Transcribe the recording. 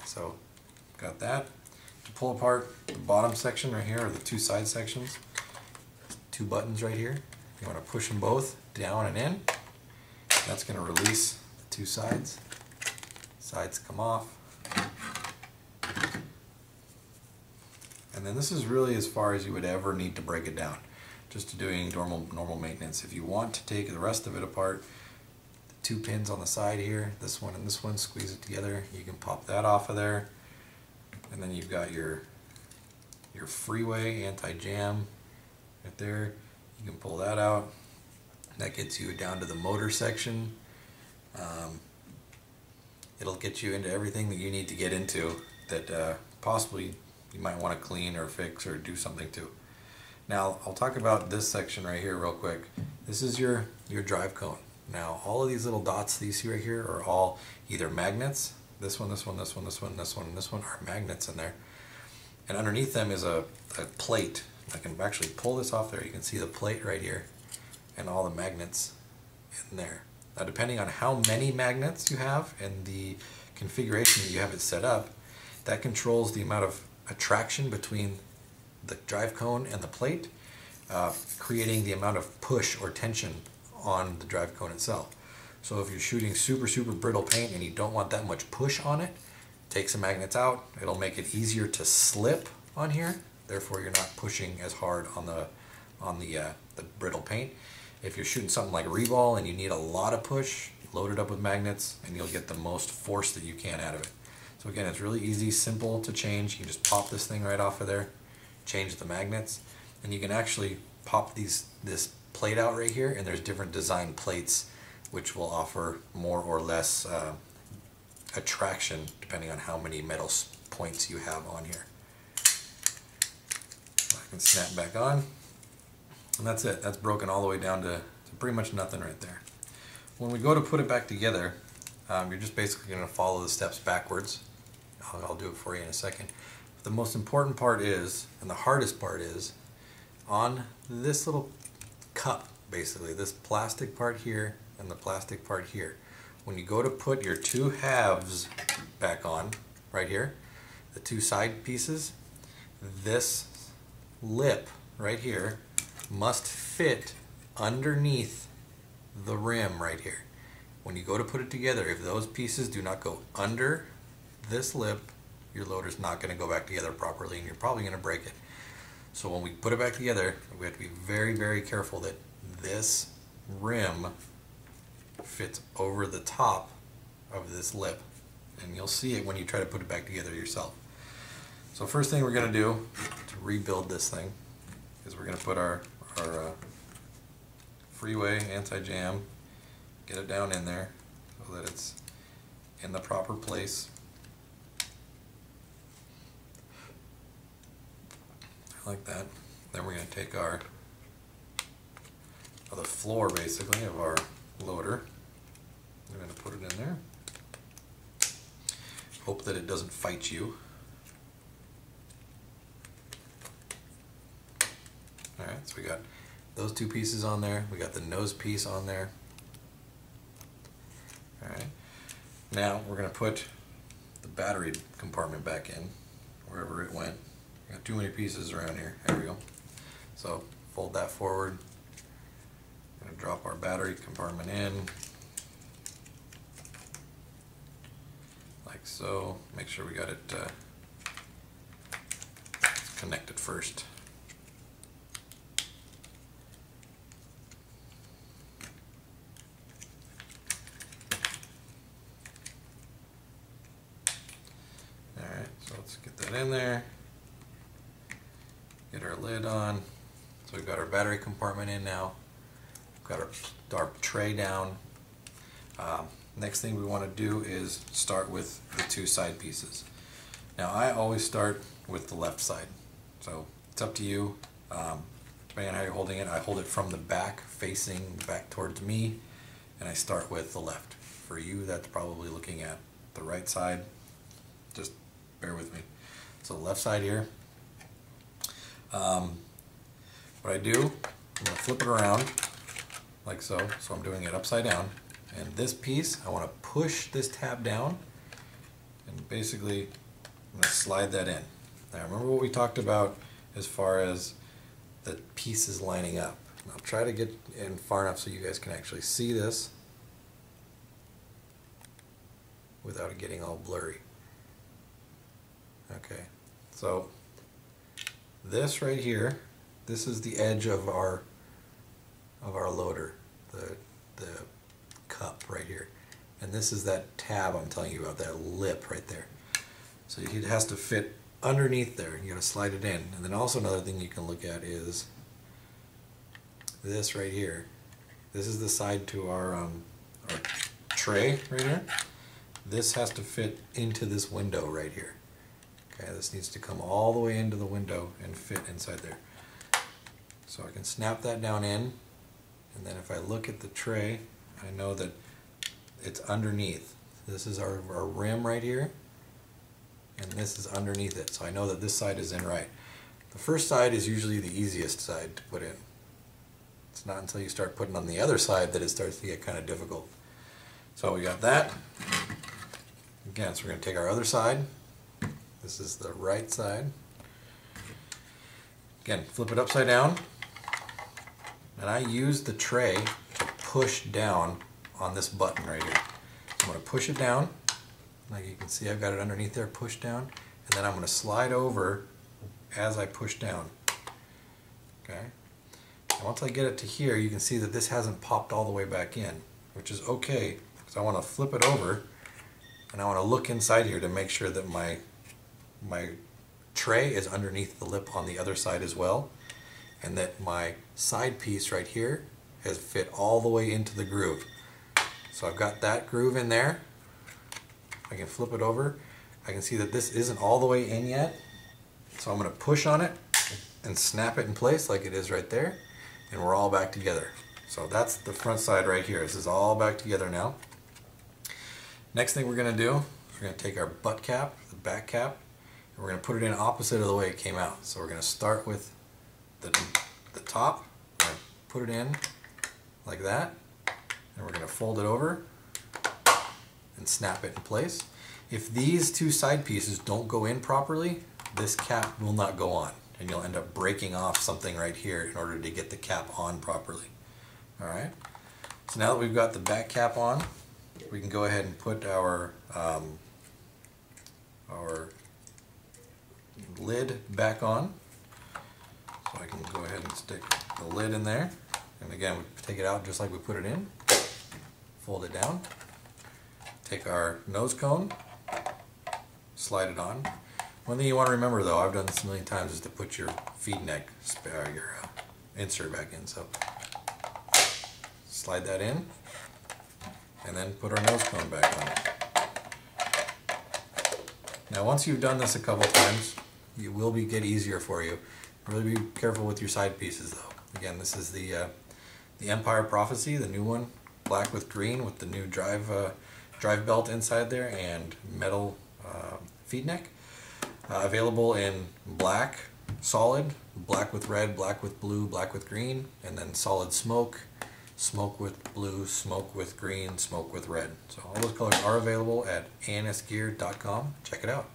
So got that. To pull apart the bottom section right here, or the two side sections, two buttons right here. You want to push them both down and in. That's going to release the two sides. Sides come off. And then this is really as far as you would ever need to break it down, just to doing normal maintenance. If you want to take the rest of it apart, the two pins on the side here, this one and this one, squeeze it together. You can pop that off of there. And then you've got your freeway anti-jam right there. You can pull that out. That gets you down to the motor section. It'll get you into everything that you need to get into that possibly you might want to clean or fix or do something to. Now I'll talk about this section right here real quick. This is your drive cone. Now all of these little dots that you see right here are all either magnets. This one, this one, this one, this one, this one, and this one are magnets in there. And underneath them is a plate. I can actually pull this off there. You can see the plate right here and all the magnets in there. Now depending on how many magnets you have and the configuration that you have it set up, that controls the amount of attraction between the drive cone and the plate, creating the amount of push or tension on the drive cone itself. So if you're shooting super brittle paint and you don't want that much push on it, take some magnets out. It'll make it easier to slip on here. Therefore, you're not pushing as hard on the brittle paint. If you're shooting something like Reball and you need a lot of push, load it up with magnets and you'll get the most force that you can out of it. So again, it's really easy, simple to change. You can just pop this thing right off of there, change the magnets, and you can actually pop this plate out right here, and there's different design plates which will offer more or less attraction depending on how many metal points you have on here. I can snap back on, and that's it. That's broken all the way down to pretty much nothing right there. When we go to put it back together, you're just basically going to follow the steps backwards. I'll do it for you in a second. But the most important part is, and the hardest part is, on this little cup, basically, this plastic part here and the plastic part here. When you go to put your two halves back on, right here, the two side pieces, this lip right here must fit underneath the rim right here. When you go to put it together, if those pieces do not go under this lip, your loader's not going to go back together properly and you're probably going to break it. So when we put it back together, we have to be very careful that this rim fits over the top of this lip, and you'll see it when you try to put it back together yourself. So first thing we're going to do to rebuild this thing is we're going to put our freeway anti-jam, get it down in there so that it's in the proper place. Like that. Then we're going to take the floor basically of our loader. We're going to put it in there. Hope that it doesn't fight you. Alright, so we got those two pieces on there. We got the nose piece on there. Alright. Now we're going to put the battery compartment back in, wherever it went. Got too many pieces around here. There we go. So fold that forward. Going to drop our battery compartment in. Like so. Make sure we got it connected first. Alright, so let's get that in there. Get our lid on. So we've got our battery compartment in now. We've got our tray down. Next thing we want to do is start with the two side pieces. Now I always start with the left side. So it's up to you. Depending on how you're holding it, I hold it from the back, facing back towards me, and I start with the left. For you, that's probably looking at the right side. Just bear with me. So the left side here. What I do, I'm going to flip it around like so. So I'm doing it upside down. And this piece, I want to push this tab down And basically, I'm going to slide that in. Now remember what we talked about as far as the pieces lining up. I'll try to get in far enough so you guys can actually see this without it getting all blurry. Okay, so this right here, this is the edge of our loader, the cup right here, and this is that tab I'm telling you about, that lip right there. So it has to fit underneath there. You got to slide it in, and then also another thing you can look at is this right here. This is the side to our tray right here. This has to fit into this window right here. Okay, this needs to come all the way into the window and fit inside there. So I can snap that down in, and then if I look at the tray, I know that it's underneath. This is our rim right here, and this is underneath it. So I know that this side is in right. The first side is usually the easiest side to put in. It's not until you start putting on the other side that it starts to get kind of difficult. So we got that. Again, so we're going to take our other side. This is the right side. Again, flip it upside down. And I use the tray to push down on this button right here. So I'm going to push it down. Like you can see, I've got it underneath there, push down. And then I'm going to slide over as I push down. Okay. And once I get it to here, you can see that this hasn't popped all the way back in, which is okay, because I want to flip it over and I want to look inside here to make sure that my tray is underneath the lip on the other side as well, and that my side piece right here has fit all the way into the groove. So I've got that groove in there. I can flip it over. I can see that this isn't all the way in yet, so I'm going to push on it and snap it in place like it is right there, and we're all back together. So that's the front side right here. This is all back together now. Next thing we're going to do is we're going to take our butt cap, the back cap, and we're going to put it in opposite of the way it came out. So we're going to start with the top, we're going to put it in like that, and we're going to fold it over and snap it in place. If these two side pieces don't go in properly, this cap will not go on, and you'll end up breaking off something right here in order to get the cap on properly. Alright, so now that we've got the back cap on, we can go ahead and put our lid back on. So I can go ahead and stick the lid in there, and again we take it out just like we put it in, fold it down, take our nose cone, slide it on. One thing you want to remember though, I've done this a million times, is to put your feed neck, your insert back in. So slide that in, and then put our nose cone back on. Now once you've done this a couple times, it will get easier for you. Really be careful with your side pieces though. Again, this is the Empire Prophecy, the new one, black with green with the new drive belt inside there, and metal feed neck. Available in black, solid, black with red, black with blue, black with green, and then solid smoke, smoke with blue, smoke with green, smoke with red. So all those colors are available at ansgear.com. Check it out.